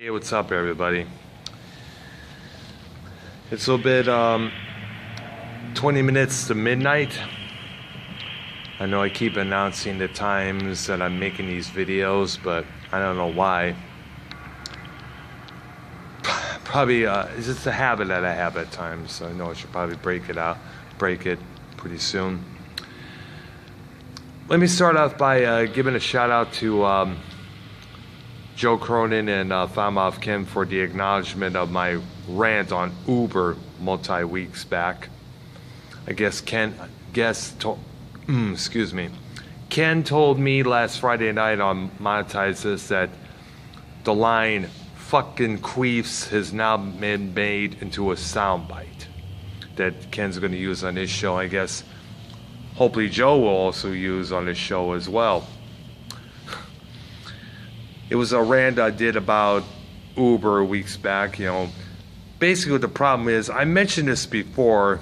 Hey, what's up, everybody? It's a little bit 20 minutes to midnight. I know I keep announcing the times that I'm making these videos, but I don't know why. Probably it's just a habit that I have at times. So I know I should probably break it pretty soon. Let me start off by giving a shout out to Joe Cronin and Famov Kim for the acknowledgement of my rant on Uber multi-weeks back. I guess Ken told me last Friday night on Monetize This that the line "fucking queefs" has now been made into a soundbite that Ken's going to use on his show. I guess hopefully Joe will also use on his show as well. It was a rant I did about Uber weeks back. Basically what the problem is, I mentioned this before.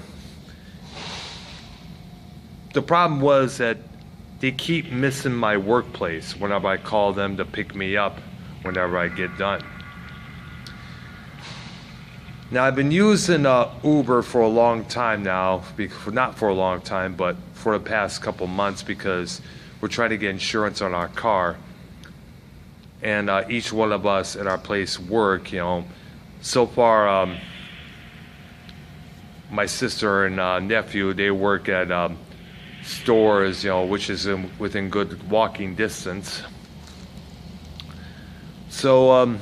The problem was that they keep missing my workplace whenever I call them to pick me up whenever I get done. Now, I've been using Uber for a long time now, not for a long time, but for the past couple months, because we're trying to get insurance on our car. And each one of us at our place work, so far, my sister and nephew, they work at stores, which is within good walking distance. So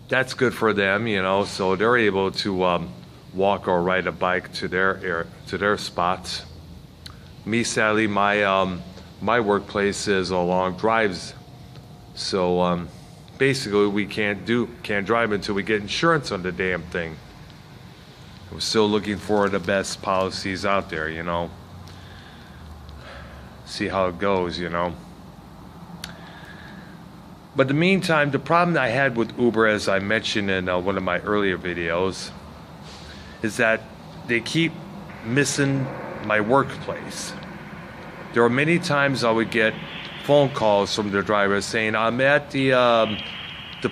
that's good for them, so they're able to walk or ride a bike to their spots. Me, sadly, my workplace is along drives, so basically we can't drive until we get insurance on the damn thing. We're still looking for the best policies out there, see how it goes, But in the meantime, the problem that I had with Uber, as I mentioned in one of my earlier videos, is that they keep missing my workplace. There were many times I would get phone calls from the drivers saying, "I'm at the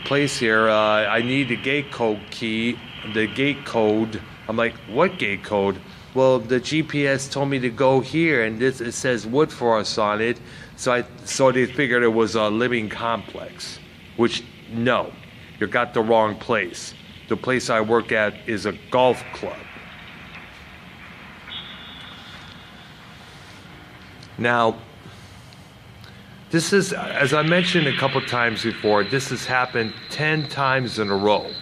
place here. I need the gate code key, the gate code." I'm like, "What gate code?" "Well, the GPS told me to go here, and it says Woodforest on it." So they figured it was a living complex, which no, you got the wrong place. The place I work at is a golf club. Now, this is, as I mentioned a couple times before, this has happened 10 times in a row.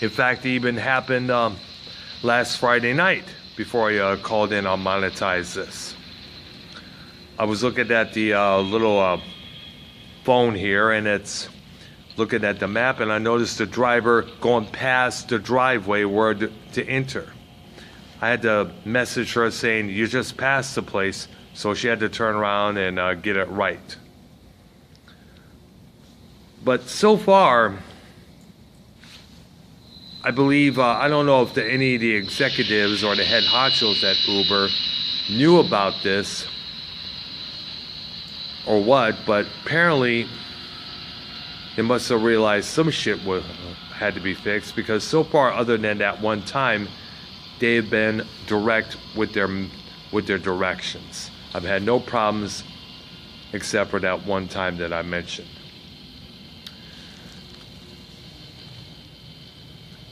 In fact, it even happened last Friday night before I called in on Monetize This. I was looking at the little phone here, and it's looking at the map, and I noticed the driver going past the driveway where to enter. I had to message her saying, "You just passed the place." So she had to turn around and get it right. But so far, I believe, I don't know if any of the executives or the head honchos at Uber knew about this or what, but apparently they must have realized some shit had to be fixed, because so far, other than that one time, they've been direct with their directions. I've had no problems except for that one time that I mentioned.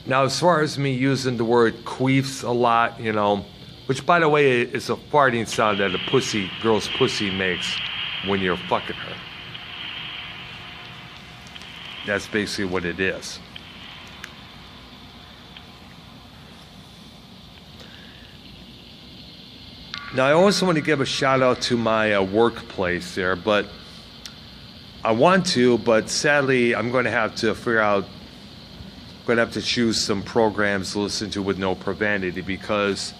Now, as far as me using the word queefs a lot, which, by the way, is a farting sound that a girl's pussy makes when you're fucking her. That's basically what it is. Now, I also want to give a shout out to my workplace there, but sadly, I'm going to have to choose some programs to listen to with no profanity, because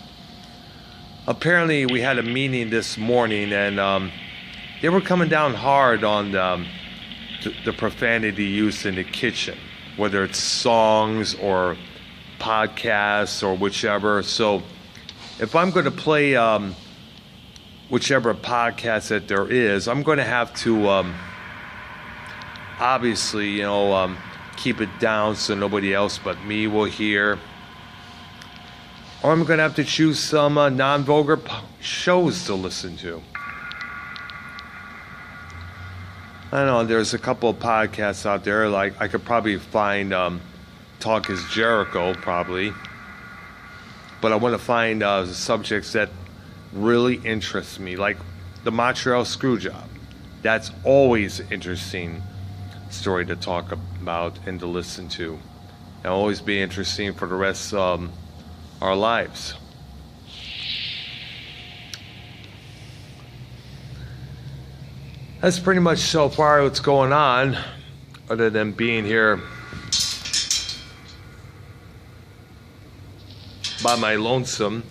apparently we had a meeting this morning, and they were coming down hard on the profanity used in the kitchen, whether it's songs or podcasts or whichever. So if I'm going to play whichever podcast that there is, I'm going to have to obviously, keep it down so nobody else but me will hear. Or I'm going to have to choose some non-vulgar shows to listen to. I don't know, there's a couple of podcasts out there, like I could probably find Talk is Jericho, probably. But I want to find subjects that really interest me, like the Montreal Screwjob. That's always an interesting story to talk about and to listen to. It'll always be interesting for the rest of our lives. That's pretty much so far what's going on, other than being here by my lonesome.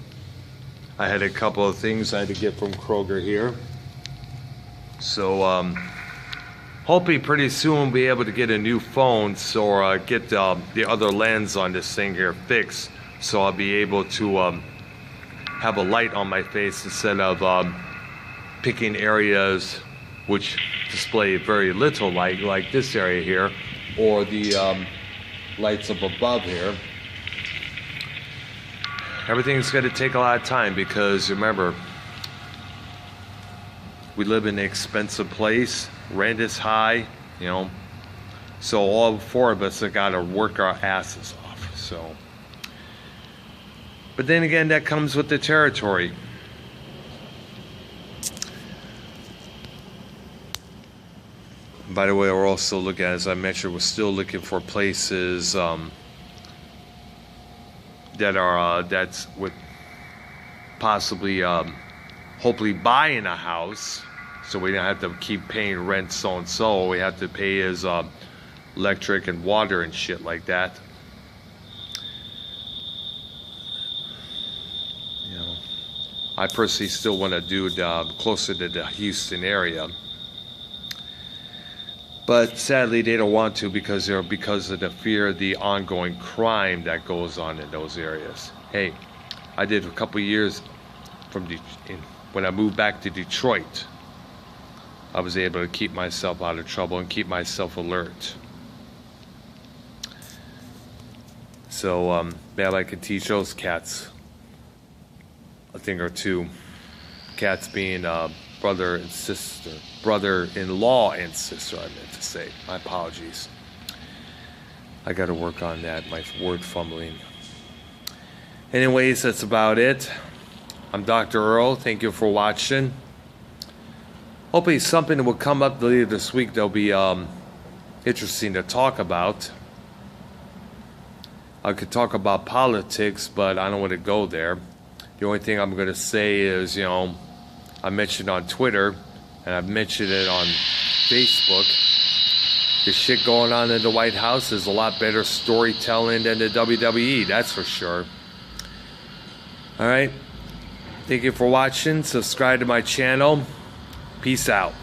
I had a couple of things I had to get from Kroger here. So hopefully pretty soon we'll be able to get a new phone, so get the other lens on this thing here fixed, so I'll be able to have a light on my face instead of picking areas which display very little light, like this area here, or the lights up above here. Everything's going to take a lot of time because, remember, we live in an expensive place, rent is high, so all four of us have got to work our asses off. So, but then again, that comes with the territory. By the way, we're also looking, as I mentioned, we're still looking for places that are that's with possibly hopefully buying a house, so we don't have to keep paying rent. So and so we have to pay his electric and water and shit like that. I personally still want to do it closer to the Houston area, but sadly they don't want to because of the fear of the ongoing crime that goes on in those areas. Hey, I did a couple of years when I moved back to Detroit. I was able to keep myself out of trouble and keep myself alert. So maybe I could teach those cats a thing or two. Cats being brother-in-law and sister, I meant to say. My apologies. I got to work on that, my word fumbling. Anyways, that's about it. I'm Dr. Earl. Thank you for watching. Hopefully something will come up later this week that'll be interesting to talk about. I could talk about politics, but I don't want to go there. The only thing I'm going to say is, I mentioned on Twitter, and I've mentioned it on Facebook, the shit going on in the White House is a lot better storytelling than the WWE, that's for sure. Alright, thank you for watching. Subscribe to my channel. Peace out.